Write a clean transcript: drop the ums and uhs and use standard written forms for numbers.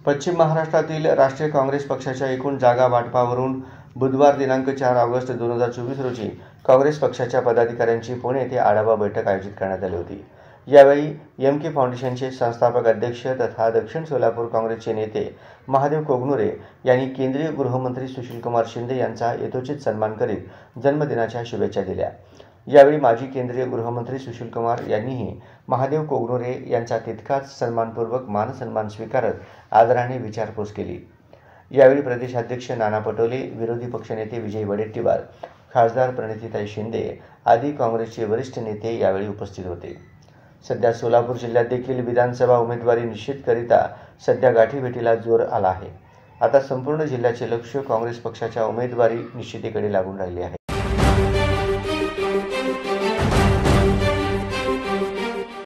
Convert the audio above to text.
पश्चिम महाराष्ट्रातील राष्ट्रीय काँग्रेस पक्षाच्या एकूण जागा वाटपावरून बुधवार दिनांक 4 ऑगस्ट 2024 रोजी काँग्रेस पक्षाच्या पदाधिकाऱ्यांची पुणे येथे आढावा बैठक आयोजित करण्यात आली होती। यावेळी एमके फाउंडेशनचे संस्थापक अध्यक्ष तथा दक्षिण सोलापूर काँग्रेसचे नेते महादेव कोगनुरे यांनी केंद्रीय गृहमंत्री सुशीलकुमार शिंदे यांचा यथोचित सन्मान करीत जन्मदिनाच्या शुभेच्छा दिल्या। यावेळी माजी केंद्रीय गृहमंत्री सुशीलकुमार यांनीही महादेव कोगनुरे यांचा तितकाच सन्मानपूर्वक मानसन्मान स्वीकारत आदराने विचारपूस केली। यावेळी प्रदेशाध्यक्ष नाना पटोले, विरोधी पक्षनेते विजय वडेट्टीवार, खासदार प्रणितीताई शिंदे आदी काँग्रेसचे वरिष्ठ नेते यावेळी उपस्थित होते। सध्या सोलापूर जिल्ह्यात देखील विधानसभा उमेदवारी निश्चितकरिता सध्या गाठीभेटीला जोर आला आहे। आता संपूर्ण जिल्ह्याचे लक्ष काँग्रेस पक्षाच्या उमेदवारी निश्चितीकडे लागून राहिले आहे।